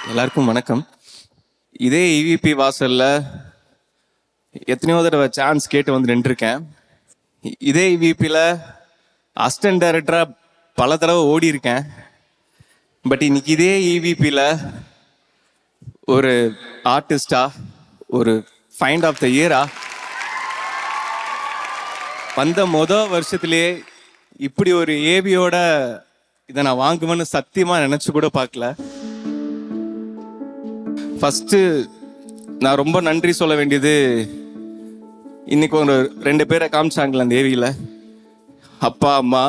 எல்லாருக்கும் வணக்கம். இதே இவிபி வாசல்ல எத்தனையோ தடவை சான்ஸ் கேட்டு வந்து நின்றுருக்கேன். இதே இவிபியில் அசிஸ்டன்ட் டைரக்டராக பல தடவை ஓடி இருக்கேன். பட் இன்னைக்கு இதே இவிபியில் ஒரு ஆர்டிஸ்டா, ஒரு ஃபைண்ட் ஆஃப் த இயரா வந்த வருஷத்துலேயே இப்படி ஒரு ஏபியோட இதை நான் வாங்குவேன்னு சத்தியமாக நினச்சி கூட பார்க்கல. ஃபஸ்ட்டு நான் ரொம்ப நன்றி சொல்ல வேண்டியது, இன்னைக்கு ஒரு 2 பேரை காமிச்சாங்களே அந்த ஏவியில், அப்பா அம்மா.